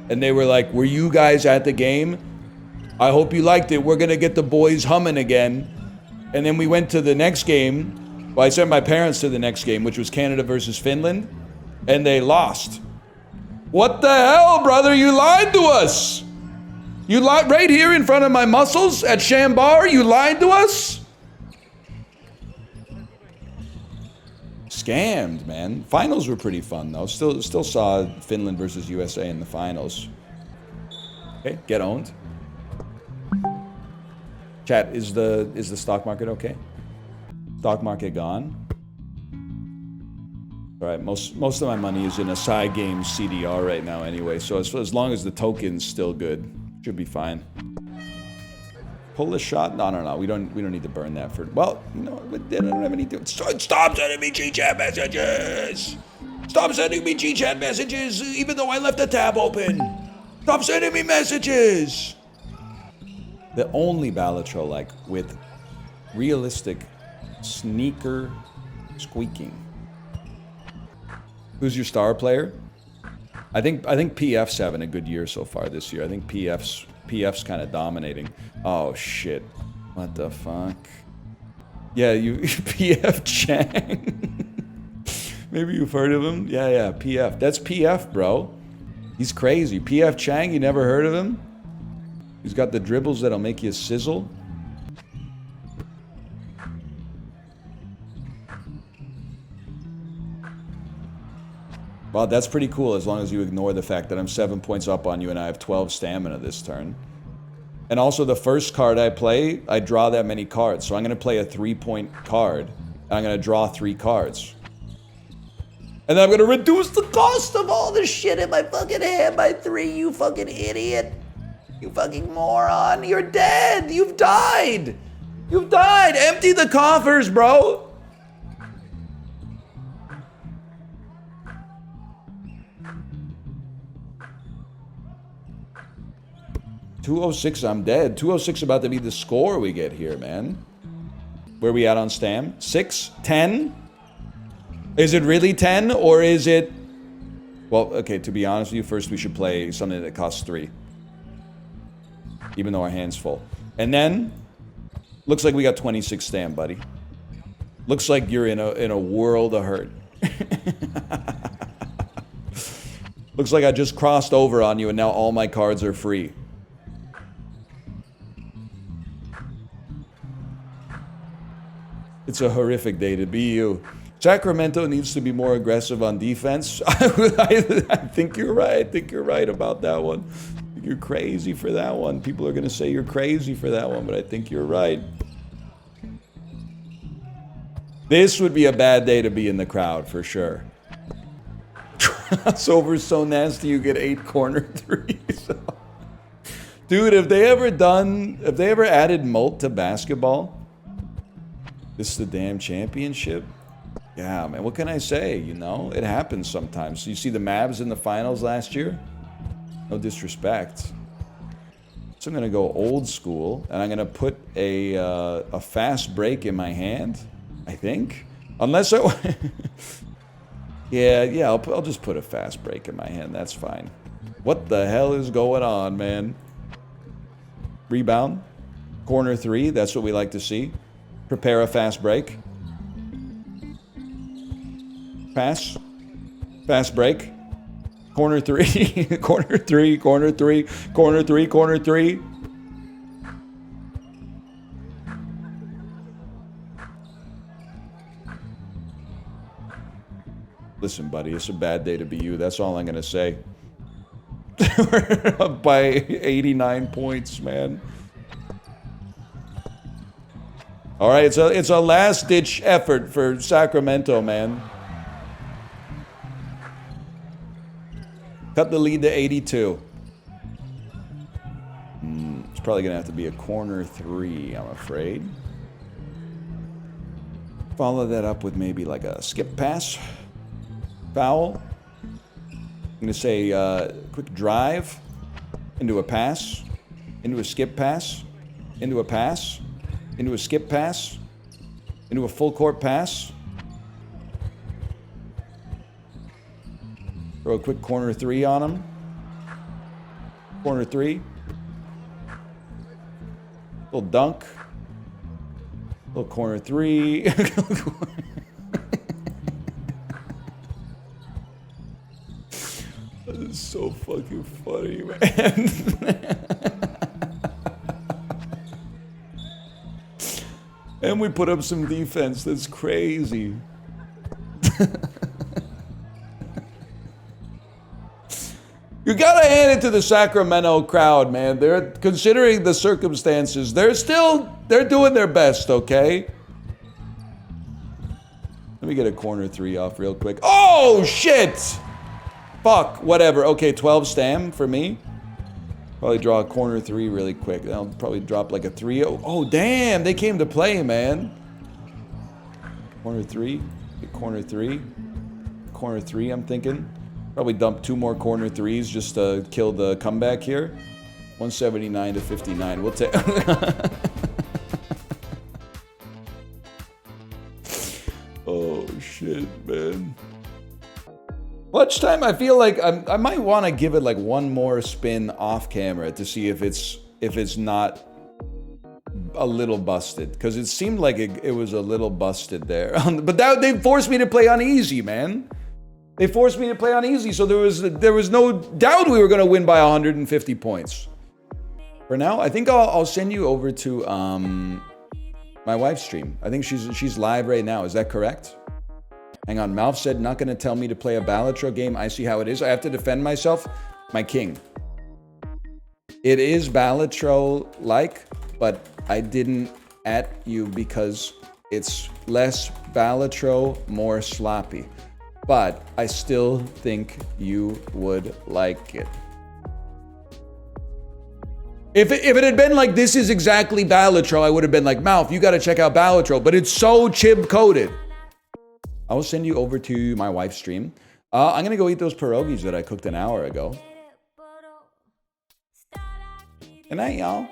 And they were like, were you guys at the game? I hope you liked it. We're gonna get the boys humming again. And then we went to the next game. Well, I sent my parents to the next game, which was Canada versus Finland, and they lost. What the hell, brother? You lied to us. You lied right here in front of my muscles at Shambar. You lied to us. Scammed, man. Finals were pretty fun though. Still saw Finland versus USA in the finals. Okay, get owned. Chat, is the stock market okay? Stock market gone. All right, most of my money is in a side game CDR right now anyway, so as long as the token's still good, should be fine. Pull a shot? No. We don't need to burn that for. Well, no, we don't have any. Stop sending me G-chat messages. Stop sending me G-chat messages, even though I left the tab open. Stop sending me messages. The only Balatro like with realistic sneaker squeaking. Who's your star player? I think PF's having a good year so far this year. I think PF's kind of dominating. Oh shit. What the fuck? Yeah, you PF Chang. Maybe you've heard of him? Yeah, PF. That's PF, bro. He's crazy. PF Chang, you never heard of him? He's got the dribbles that'll make you sizzle. Well, that's pretty cool as long as you ignore the fact that I'm 7 points up on you and I have 12 stamina this turn. And also the first card I play, I draw that many cards. So I'm going to play a 3-point card. And I'm going to draw 3 cards. And then I'm gonna reduce the cost of all this shit in my fucking hand by 3, you fucking idiot. You fucking moron. You're dead. You've died. You've died. Empty the coffers, bro. $206, I'm dead. $206 about to be the score we get here, man. Where we at on Stam? 6? 10? Is it really 10 or is it... Well, okay, to be honest with you, first we should play something that costs 3. Even though our hand's full. And then, looks like we got 26 Stam, buddy. Looks like you're in a world of hurt. Looks like I just crossed over on you and now all my cards are free. It's a horrific day to be you. Sacramento needs to be more aggressive on defense. I think you're right. I think you're right about that one. You're crazy for that one. People are going to say you're crazy for that one, but I think you're right. This would be a bad day to be in the crowd, for sure. Crossover's so nasty you get 8 corner threes. Dude, have they ever added Molt to basketball? This is the damn championship? Yeah, man, what can I say, you know? It happens sometimes. So you see the Mavs in the finals last year? No disrespect. So I'm gonna go old school, and I'm gonna put a fast break in my hand, I think. Unless I... yeah, I'll just put a fast break in my hand, that's fine. What the hell is going on, man? Rebound. Corner 3, that's what we like to see. Prepare a fast break. Pass. Fast break. Corner 3. Corner 3. Corner 3. Corner 3. Corner 3. Listen, buddy, it's a bad day to be you. That's all I'm going to say. We're up by 89 points, man. All right, it's a last-ditch effort for Sacramento, man. Cut the lead to 82. It's probably going to have to be a corner 3, I'm afraid. Follow that up with maybe like a skip pass. Foul. I'm going to say quick drive into a pass, into a skip pass, into a pass, into a skip pass, into a full court pass. Throw a quick corner 3 on him. Corner 3. Little dunk. Little corner 3. That is so fucking funny, man. And we put up some defense. That's crazy. You gotta hand it to the Sacramento crowd, man. They're considering the circumstances. They're doing their best, okay? Let me get a corner 3 off real quick. Oh, shit! Fuck, whatever. Okay, 12 Stam for me. Probably draw a corner 3 really quick. I'll probably drop like a 3. Oh, damn, they came to play, man. Corner 3, corner 3, corner 3, I'm thinking. Probably dump 2 more corner 3s just to kill the comeback here. 179 to 59. We'll take... Oh, shit, man. Lunchtime, I feel like I might want to give it like one more spin off camera to see if it's not a little busted. Because it seemed like it was a little busted there. But they forced me to play on easy, man. They forced me to play on easy, so there was no doubt we were going to win by 150 points. For now, I think I'll send you over to my wife's stream. I think she's live right now. Is that correct? Hang on. Malf said not going to tell me to play a Balatro game. I see how it is. I have to defend myself. My king. It is Balatro-like, but I didn't at you because it's less Balatro, more sloppy. but I still think you would like it. If it had been like, this is exactly Balitro, I would have been like, Mouth, you got to check out Balitro, but it's so chib-coated. I will send you over to my wife's stream. I'm going to go eat those pierogis that I cooked an hour ago. Good night, y'all.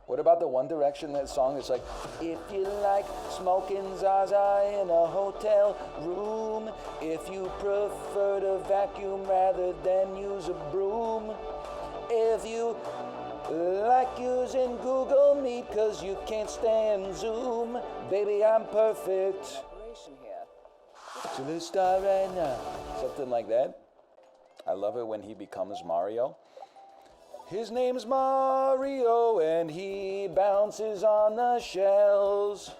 What about the One Direction, that song? It's like, if you like smoking Zaza in a hotel room, if you prefer to vacuum rather than use a broom, if you like using Google Meet cause you can't stand Zoom, baby, I'm perfect. To the star right now. Something like that. I love it when he becomes Mario. His name's Mario and he bounces on the shells.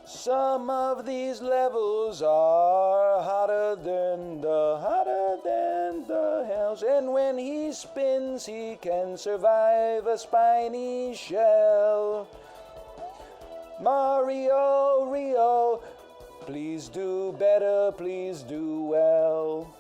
Some of these levels are hotter than the hells. And when he spins, he can survive a spiny shell. Mario, Rio, please do better, please do well.